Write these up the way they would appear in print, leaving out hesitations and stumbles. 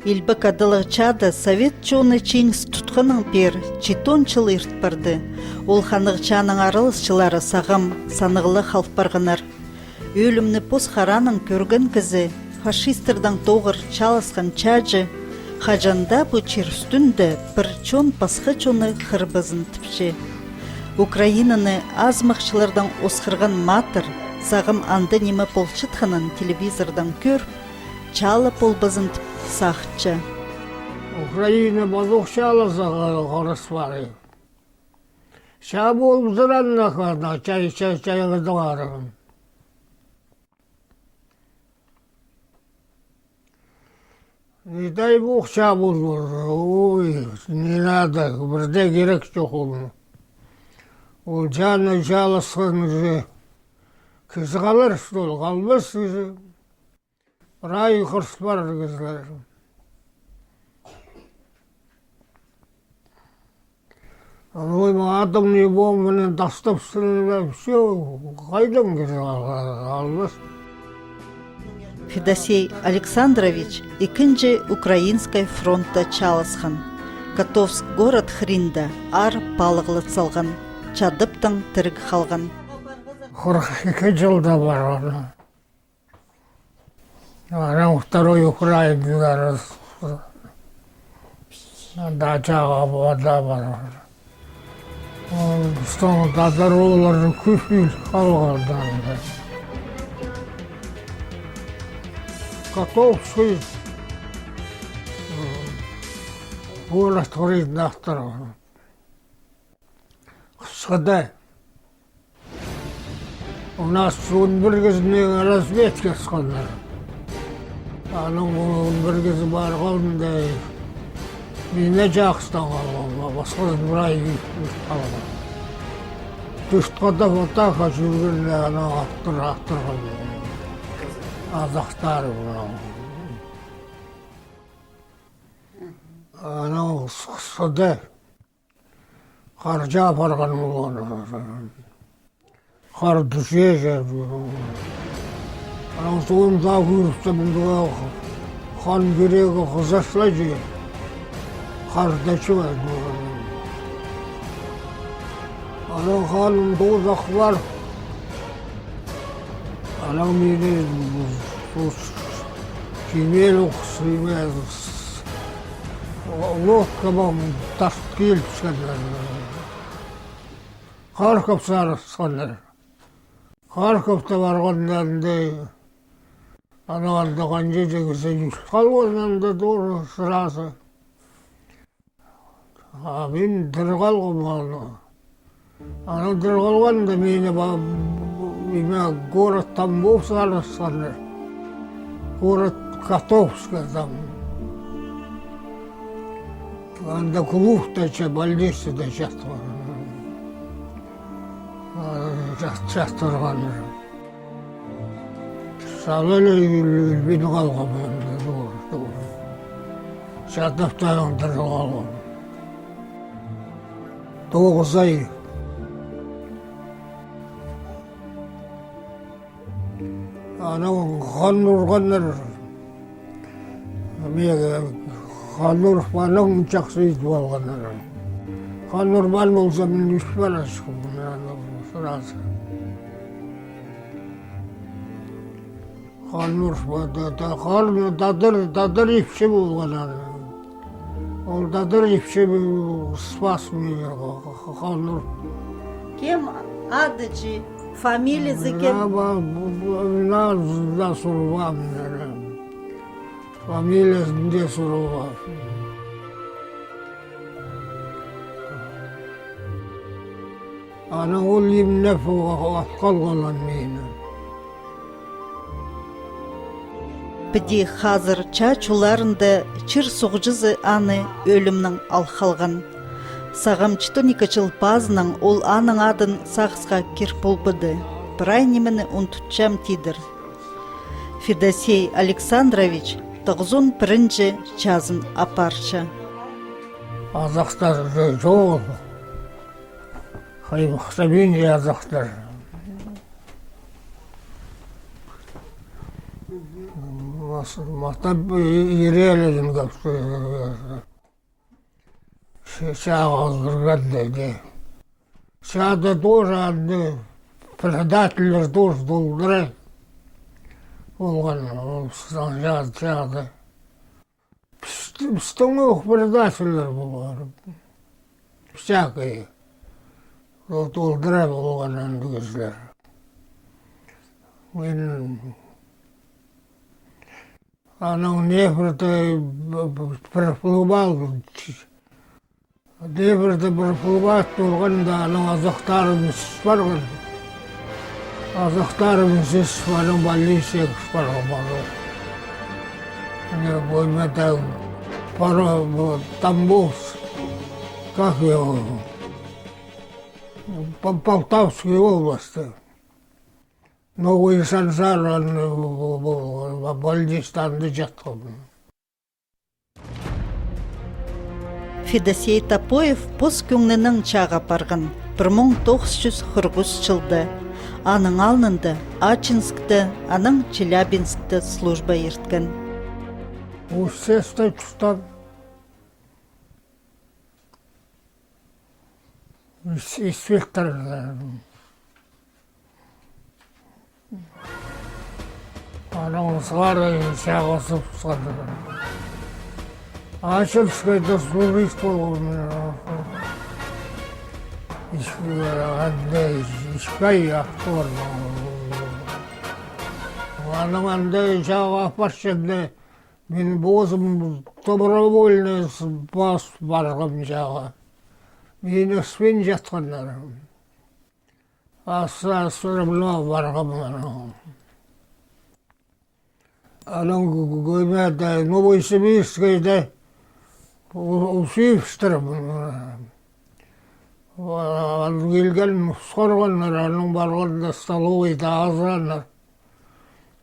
Илбек адылығчады совет чоны чеңіз тұтқының пер читон чыл ирт барды. Ол ханығчаның арылысчылары сағым санығылы халп барғынар. Өлімні посхараның көрген кізі, фашистердің тоғыр чалысқан чаджы, хажанда бұ черстүнді бір чон пасқы чоны қырбызын тіпше. Украинаны азмақшылардан осқырған матыр, сағым анды немі полчытқанын телевизордан көр, чалы полбызын тіп сақчы. Украина базуқчалы ғарыс бары. Ша болып зыранна қана, чайғызды ғарығын. Не дай бог ша болды, ой, не надо, бірде керек жоқ оны. Ол жаны жалысқан же, кіз қалар, сол қалмас же. Рай қырс бар кізлер. Ойма адам не болмынан тастап сылып, все, қайдан кіз қалмас. Федосей Александрович икінжі Украинскай фронтта чалысқан. Котовск город хринда ар палығылы салған, чадыптың тіріг қалған. 42 жылда бар оны. Анау второй Украинадар дачаға вода бар. Соңында олардың көпіл қалғандар. Котовский город хринақтар. Қысқада у нас он бір кезінде разведка сқандар. Аның бір кезі барғанда мені жақыстан қалған, басқа бұрай қалған. Түштқада фотақа жүргенде ана ақтырған азақтары бұлан. Анау сұқсыда қаржа апарған болған. Қар дүше жер. Анау соғымда көріпті бұндағы қан керегі қызашла жер. Қарда чөйді. Анау қаным доғызақ бар. Анау мені кемел оқысы лодка бауын ташып келіп шықандар. Харков сарысқандар. Харковта барғандарында анау алдаған жедегісі қалғанында дұры сырасы. Мен дұрғалғым аны. Анау дұрғалғанда мені город Тамбов сарысқандар. Город Котовска там. Анда клубта больницада жатқан. Жаттырғандар. Сағылы үлбені қалған өңді. Жаттықтағын тұрғалған. 9 ай. Анау қан ұрғандар. Қан ұрғаның жақсы етіп алғандар. Қан ұрған болса мен үш бара шықым. Сразу. Қан ұрғанда дадыр епші болған. Ол дадыр епші спас мені қан ұрып. Кем адычы, фамилиясы кем? Назда Сурвам. Фамилиясында Сурвам. Ана ол еміне қалған мені. Біде қазір чачуларында чыр соғжызы аны өлімнің алқалған. Сағам 14 жыл базының ол аның адын сағысқа кер болбыды. Бірай немені ұнтутчам тидір. Федосей Александрович 91-ші чазын апарча. Азақтар жоқ. Қаймықса мен азақтар. Матап иреледин капсы. Шага кырган. Шада тоже предатель тоже долдырай. Олган шада. Стомох предатель был. Всякие. Долдырай олган андыгызлар. Мен аның нефрті проплывал. Нефрті проплывать болғанда аның азықтарымыз барған. Азықтарымыз аның больницаға барған. Боймада там был, как его, Полтавской области. Новый Санжар, больницада жатқан. Федосей Тапоев пос көңнінің чаға барған 1949 жылды. Аның алнында Ачинскті, аның Челябинскті служба ерткен. Усесті тұстан. Инспектор. Аның сғары шағасып сғады. Ачинскайда служист болған. Ишкай актор. Аның андай шаға апаршында мен бозым добровольный бас барғым жаға. Мені спен жатқандар. Аса сұрымлау барғым. Аның көймәді Новосибирскайда усыйыштырым. Келген сорғандар, аның барғанда столовайда азырандар.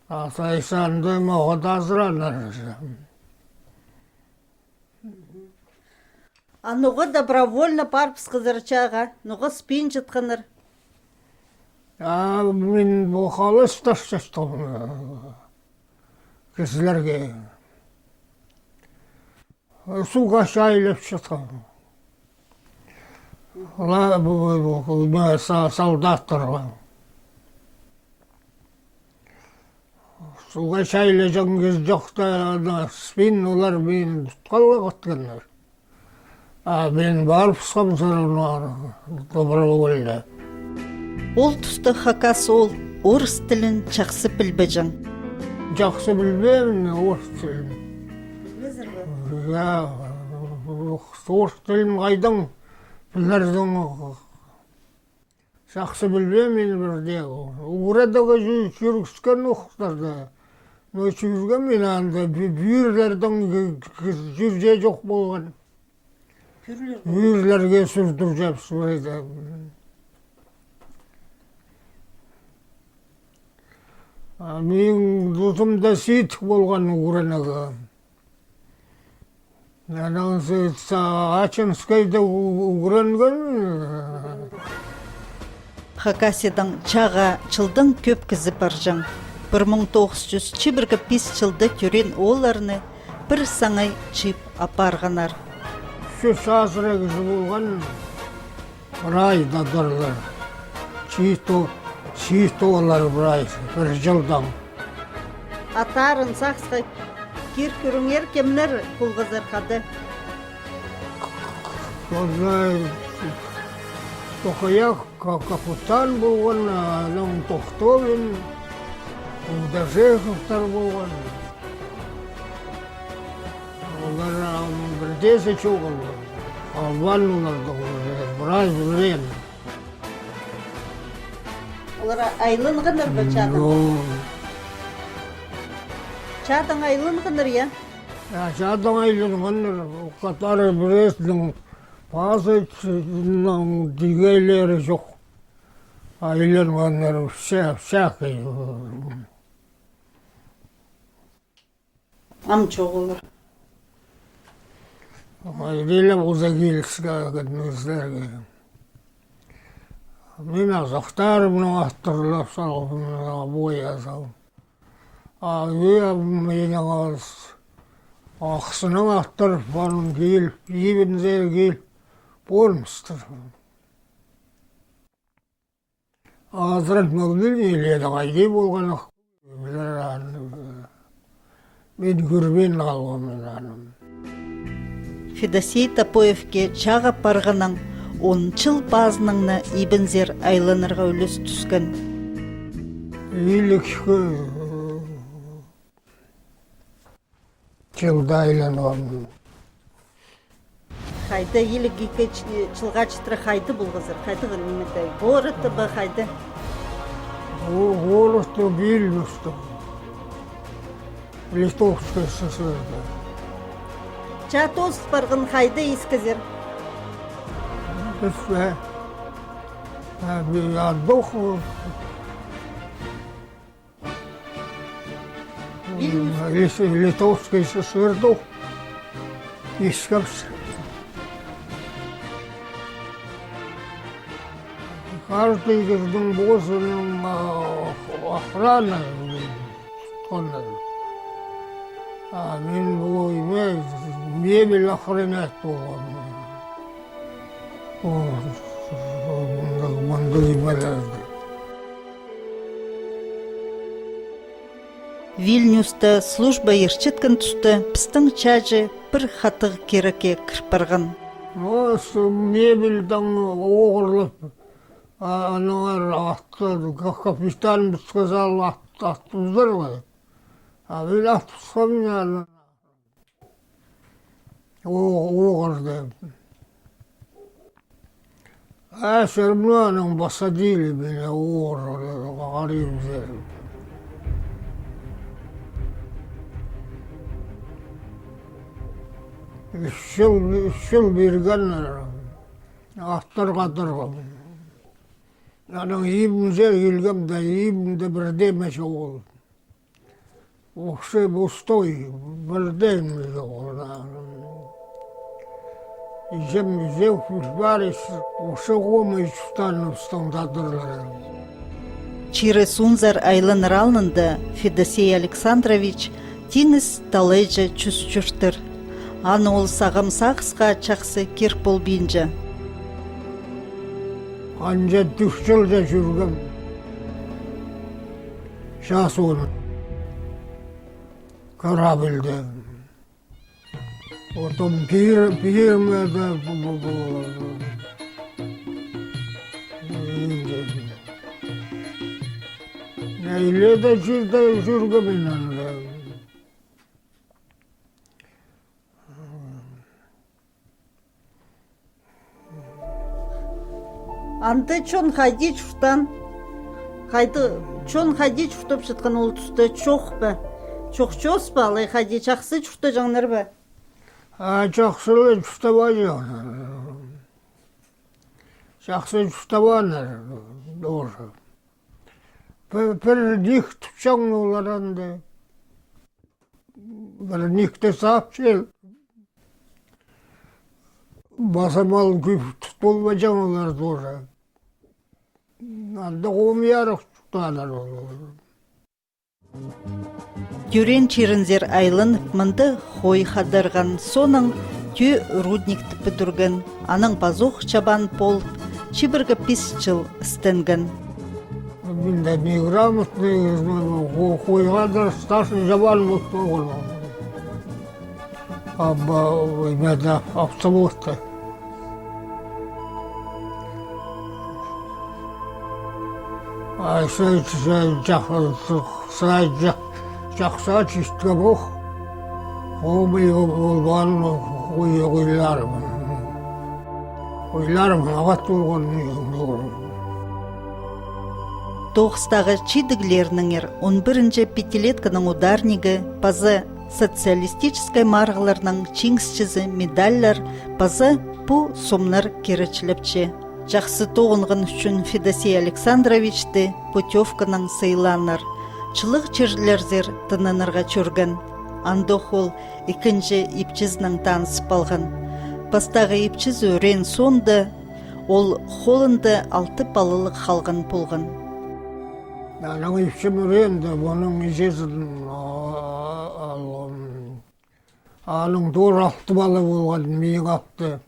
Асайсанды мағыт азырандар. Ануға добровольно барып сқызырчаға, нуға спин жатқаныр. Мен бұқалы сташ жастым кісілерге. Суға шайлып жатқан. Солдаттарға. Суға шайлы жаңғыз жоқта спин олар мен тұтқалы қаттыңдар. Мен барып сқамсырым добровольно. Ол тұсты хакас ол орыс тілін жақсы білбежің. Жақсы білбеймін орыс тілін. Орыс тілін қайдың білердің жақсы білбеймін бірде. Ұғырадағы жүргіскен оқыстарды. Жүрген мен анда бүйірлердің жүрже жоқ болған. Бүйірлерге сүрдір жапсы байды. Мен дұтымда сейтік болған ұғыранаға. Ачинскайда ұғыранған. Хакасидің чаға чылдың көп кізі баржың. 1905 жылды түрен оларыны бір саңай чип апарғанар. Сөз азыра кізі болған рай дадырлар. Чиіті олар рай бір жылдан. Атарын сақсқа кер көріңер кемнер қолғызар қады. Тоқаяқ капитан болған, аның Тоқтовин, Удажековтар болған. Олар бірдесі чоғыл. Албан оларды біраз білген. Олар айлынғыныр ба чадың? Чадың айлынғыныр, я? Чадың айлынғыныр. Қатары біресінің bazı diğerleri yok. Ailenler şakı. Amca olur. Aileler uzakilska kadınızlar. Ben azaktarımla hatırlasam boyasam. Менің ağız ақсының аттыр, барың кел, ебінзер кел, болмыстыр. Азырат мөлден еледі қайдей болған ақ. Мен көрбен қалғым мен. Федосей Топоевке чаға парғының 10 жыл базыныңны ибінзер айланырға үлес түскен. Илікшкі жылда айланғым. Қайды елік 2 жылға чытыры қайды бұл қызыр? Қайды ғылметі ғорыты ба қайды? Ғорыты Вильнюсты. Литовская ССР. Чатос парғын қайды ескізер? Бізбе. Аддох. Литовская ССР дух. Ескімсі. Каждый кездің бозының охрана тұтқандар. Мен бұл мебель охранять болған. Маңдылы баларды. Вильнюста служба ерчеткін түсті пістің чажы бір қатығы кереке кірпірғын. Мебельдің оғырлып, аналар атты, капитан сказал, аттыздар ғой. Мен атпысқам оғырды. Әсірманың басадили мені оғырды, ғарим зерім. Үш жыл берген аттар қатырғым. Аның ебімзер келгем да ебімді бірдемеше ол. Оқшы бұстой бірдемеше ол. Жем бариш, оқшы қомай жұстанып стандадырлар. Чиры сунзар айланыр алнында Федосей Александрович теңіз талайжа чүс жүртір. Аны ол сағым сақысқа чақсы кер бол бейінжі. Анжа 3 жылда жүргім. Жас оны. Карабілді. Отым пиірмеді. Нейледі жүрді жүргім енанды. Анды чон қайды чұртан, чон қайды чұртып жатқан ол түсті чоқ ба? Чоқ чос ба, алай қайды чақсы чұрты жаңнар ба? Жақсылы чұртаба жаңнар. Жақсы чұртабанар, doğru. Bir ник tutacağım olarında. Bir nikte sapçıl. Basamal güp tutulmayacağım olar doğru. Anda olmayarak tutanlar olur. Юрен чирінзер айлын мұнды хой қадырған соның түй рудникті бүдірген, аның базуқ чабан пол, чибіргі 5 жыл істенген. Мен де неграмотный, хойғадар старший жабан болып болған. Имеда абсолютно. Жақса чистке боқ, қолбай болған ойларым. Ойларым ағат болған үйім. Тоғыстағы чидіглерніңер 11-ші пятилетканың ударнигі, пазы социалистическай марғыларының чиңсчізі медаллар, пазы пу сомнар керечіліпчі. Жақсы тоғынғын үшін Федосей Александровичті путевканың сыйланыр. Чылық черлерзер тынынырға чөрген. Андохол 2-ші ипчізнің танысып алған. Пастағы ипчіз өрен сонды, ол холынды 6 балылық қалған болған. Аның ипшімірен де бұның ежесін аның дор алты бала болған, мен алты.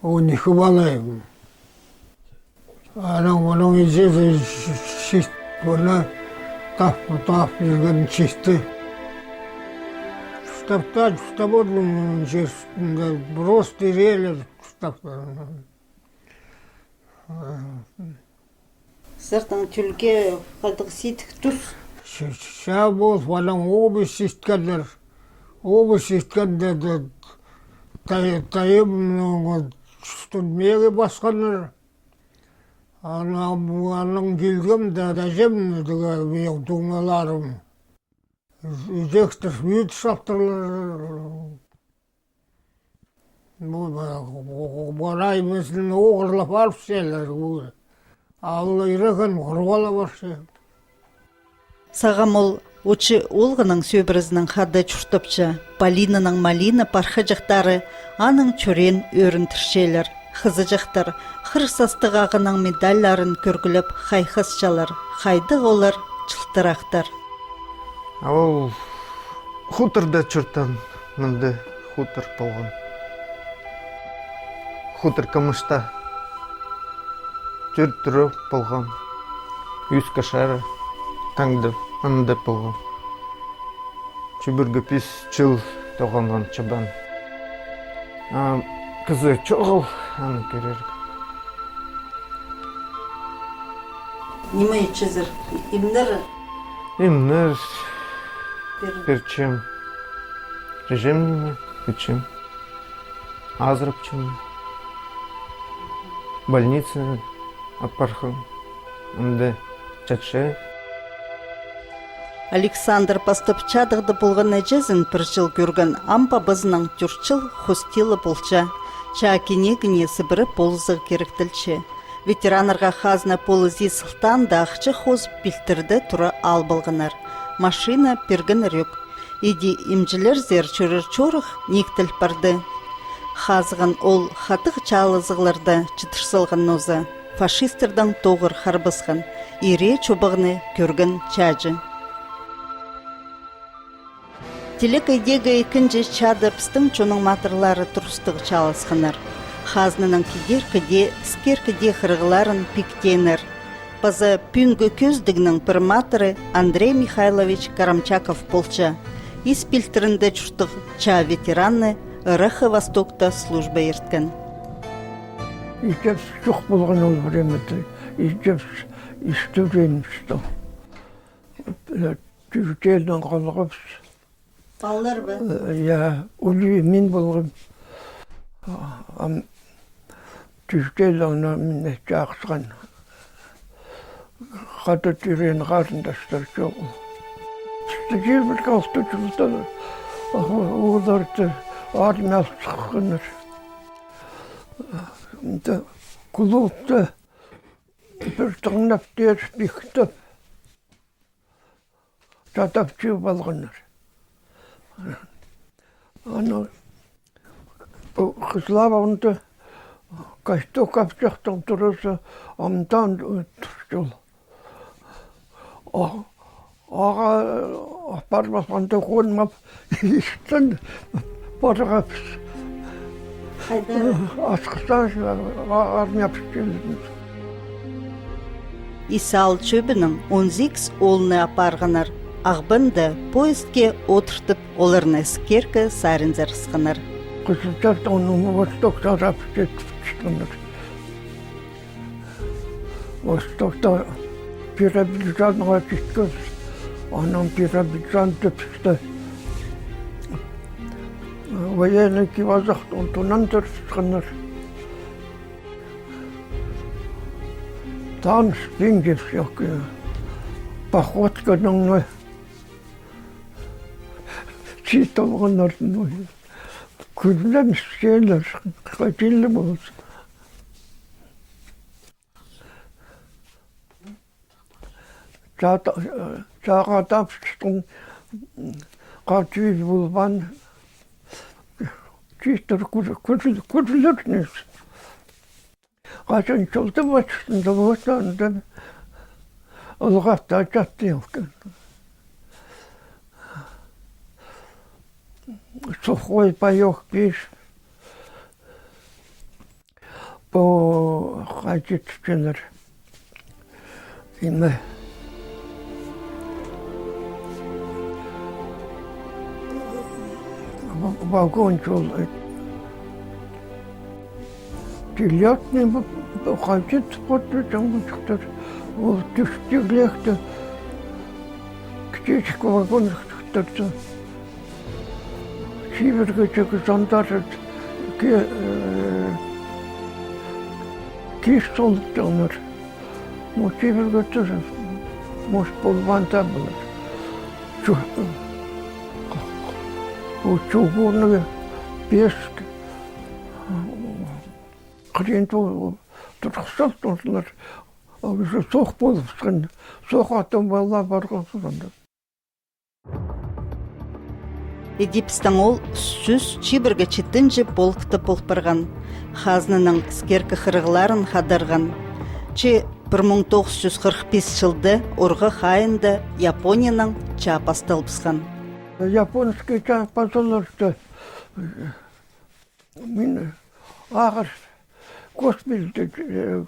12 балайым. Аның бұның ежесі шешті, бұны тап жүрген шешті. Штаб ордың жерсінде просто релер штабтарынан. Сыртың түлге қалдық сейтік тұр. Ша болып, аның облыс шешткендер. Облыс шешткендер тайым түстінмеге басқаныр. Аның келгім дәжем мен туңаларым. Жектір үйт шаптырлар. Барай мәсілін оғырлап арып селер. Алла иреген құрғала баршы. Сағам ол Учы олғының сөбірізінің хады чүртіпчі, Полинаның малина пархы жақтары аның чөрен өрін тіршелер. Хызы жақтар қырсастық ағының медалларын көргіліп хайхысчалар, хайды олар чылтырақтар. Ол хуторда чүртін, мінді хутор болған. Хутор камышта түрі болған. Үз кашары таңды мінді болған. Чүбіргі пис чыл тоғанған чабан. Кызы чоғыл аны көрер. Немай чызыр? Имнер? Имнер перчем. Режимними печем. Азрапчем. Больницы апархым. Онда чатше. Александр Пастопчадығды болған әжезін бір жыл көрген ампа бызының түрчіл хостилы болча. Чакенегіне сібірі полызығы керектілчі. Ветеранарға хазна полызи сылтан да ақчы хоз білтірді тұры ал болғынар. Машина пергін рөк. Иди имжилер зер чөрір чорық нектіл барды. Хазығын ол хатық чалызығларды чытырсылғын нозы. Фашистердің тоғыр харбысқын. Ире чобығыны көрген чажы. Телек айдегі екінші чады пістің чоның матырлары тұрыстығы чалысқыныр. Хазнының кедер-кеде, скер-кеде қырғыларын пиктенір. Пазы пүнгі көздігінің бір матыры Андрей Михайлович Карамчаков болча. Испилтірінде чұртық ча ветеранны Рыхы Востокта служба ерткен. Икеп жоқ болған ол времеті. Икеп істеген что. Түркелден қалғып. Баллар ба? Я, өлі мен болғым. Түркелден мен жақсыған. Қаты түрен қарындастар жоқ. Жебір қалықты жүрді. Оларды армиялық шыққаныр. Клубты бір тыңнап дер бектіп. Жатап жеп алғаныр. Аны Қызлаванды кашты капчақтың тұрысы амтан тұршыл. Аға апармасқанда қонмап, ешттен барғапыз. Қайдар? Асқыстан армия пішкелдіңіз. Исал чөбінің 18 олны апарғанар. Ағбынды поездке отыртып оларны скеркі сарынзар сқынар. Қызылтартан Востокта рапшет пішкенір. Востокта Пирабилжанға жеткіз. Анам Пирабилжанды пішті. Военный кивазақтың тұнан тұрсқаныр. Таныс бенгев шоқы. Походканың чит олғанардың ойы. Күллем шелер, қайтелі болсы. Жаға тапшықтың қатүй болған чистер күрлернес. Қашын жолды бачыстың да болсанды Olgafta çattıyım. Сухой паёк пишь. По хачиччелер. Име. Вагончул. Тилятный хачит потом чамчтер. Ол түштеглехте. Küçük vagon çıktı. Şiverge çekti sandaret ki soltanır. Mo şiverge tüzün. Moş polvanta bulur. O çubuğunu besk. Klientu tutuşturdular. Abi soğuk buluşsun. Soğuk attım vallahi barkasında. Эдипстің ол сүз чибіргі четтінже полкты полпырған, хазының скеркі қырғыларын қадырған. Че 1945 жылды орғы қайынды Японияның чапастылбысқан. Japonski çarpazılırdı. Min ağır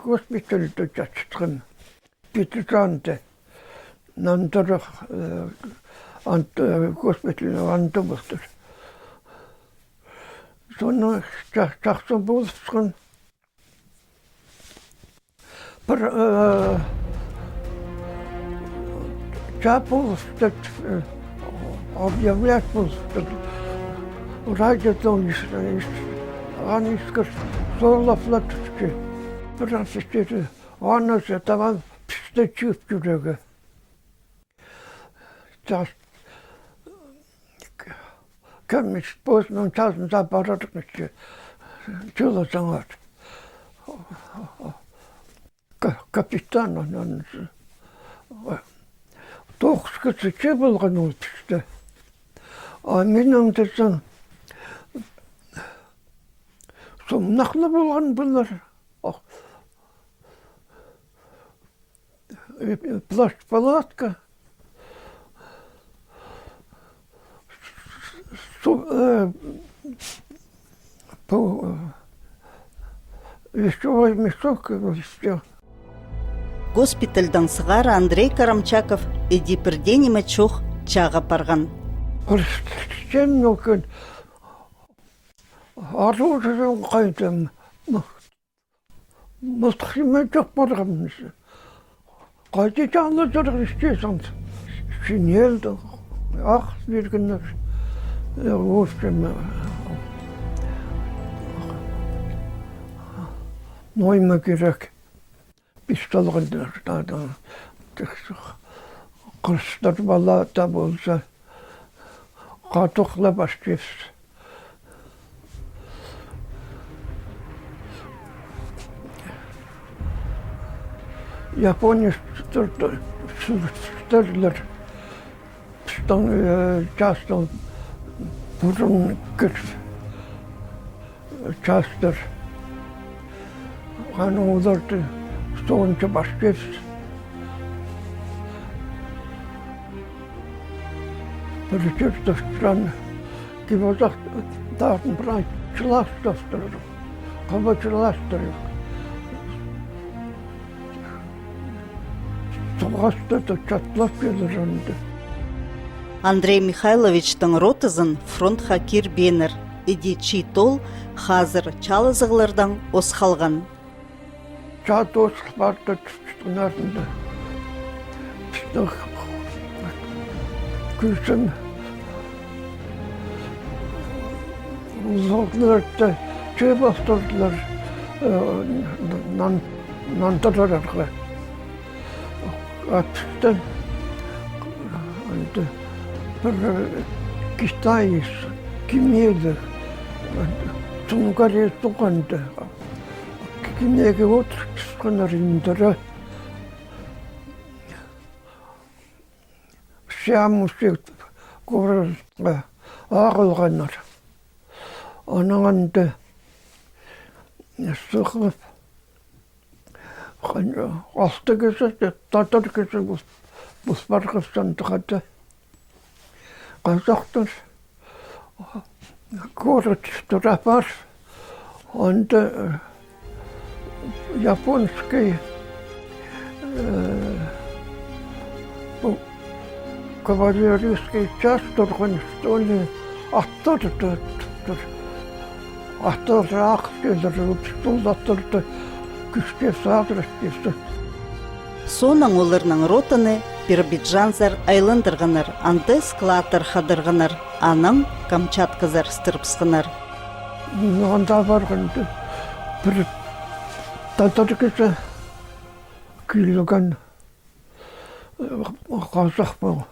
gospitalde çatıştım. Bitirandi. Nandırıq gospitalde andımızdır. Sonra çaksın buluşsun. Bir çap buluştu. Объявлять просто. Радиодан анискер сорлафлатчы. Прасыстыры анасы таван писте чүп жүрегі. Тас кемиш босның тазында барадықнычы. Жылы жаңар. Капитан ананысы. Тоқсқы сүче болған ол пісті. Мен аңдырсың, сомнақлы болған бұлар. Плащ-палатка. Вещевой мешок и все. Госпитальдан сығар Андрей Карамчаков Эдипірденеме чоқ чаға парған. Sen okun arıyorsun kaydım. Mutluğuma çok varmış. Kaydı canlıdır istiyorsan. Sinirdi. Ah bir günler. Olsun. Noyma gerek. Pistollardan. Kırslar vallahi da olsa. Katıkla başlıyoruz. Japonya störler. Часто burun kır. Часто. Hani olurdu. Soğunca başlıyoruz. Причёртовstrан кивозах дартын брай чыластырып, каба чыластырып. Соғасты да чатлап келірінді. Андрей Михайловичтың ротызын фронтқа кирбенір. Эди читол хазыр чалызығылардан осқалған. Чат осқыларды түстінарында. Күрсін ұзақларды чөп автordылар нантарарға. Атты бір Китайыз кемеді Тұнғаре тұғанды. Кемеге отырғанар индері Сиамусик көрілді ағылғанар. Оның анды сұқып Altta kese, tatar kese bu parkastan tıkadı. Kazaktır. Город Турапар, он японский кавалерийский часть тұрған үстіне аттарды ақселер солдаттарды күшке садырыстысы. Соның оларның ротаны Биробиджанзар айландырғанар, анды склатыр қадырғанар, аның Камчатказар стырпсқанар. Анда барғанды бір татаркесі күйліген қазақ бол.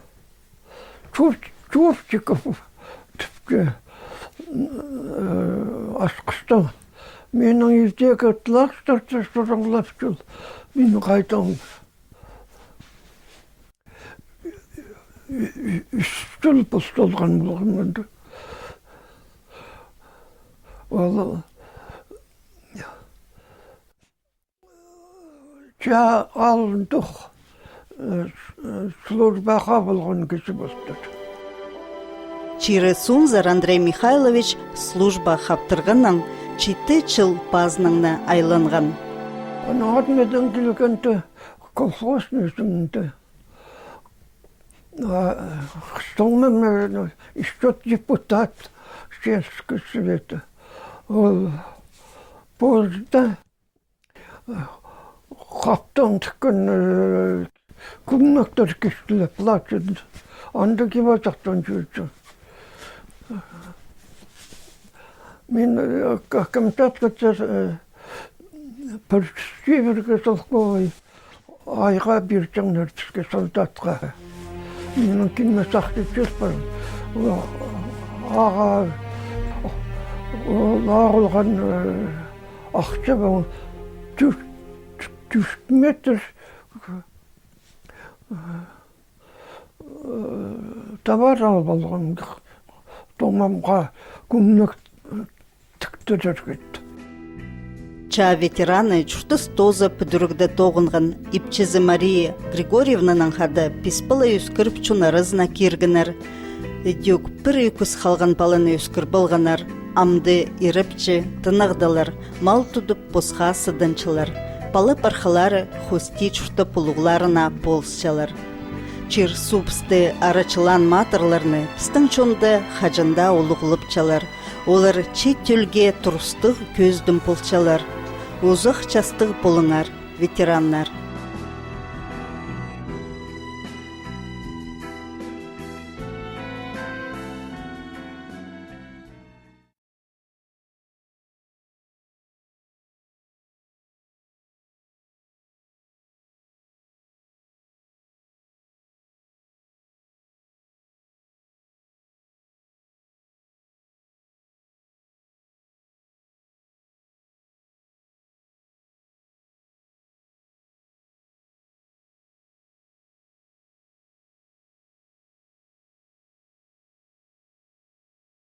Чурчиков тіпке асқыстан. Менің ертегі тұлақстарды сұрыңлап жүл. Мен қайтам. Үстіл бұсталған болғанмынды. Ол жа алындық службаға болған кесі бастады. Чиры Сунзар Андрей Михайлович служба хаптырғаннан 7 жыл пазныңна айланған. Оның адмедің келгенді колхозный жұмынды. Столмен еще депутат сельского совета. Позда хаптан тіккен күмнақтар кештілі плачыды. Анда кебатақтан жүрді. Мен Камчаткада перспективірге солқой айға берсеңдер бізге солдатқа. Менің келме сақты сөз бар. Аға ағылған ақша бар. 4 метр товар алып алған. Томамға күмнік тікті жүргетті. Ча ветераны чуртыс тоза пүдірігді тоғынған Ипчезі Мария Григорьевнаның хады писпылы үскіріп чунарызна кергінер. Дюк пір үкіс қалған палыны үскір болғанар. Амды иріпчі, тынағдалар, мал тұдып босқа сыдынчылар. Палы пархалары хости чурты пулуғларына полсчалар. Чир субсты арачылан матырларны пістің чонды хажында олуғылып чалар. Олар чет тюлге тұрыстық көздім полчалар. Озық частық болыңар, ветераннар.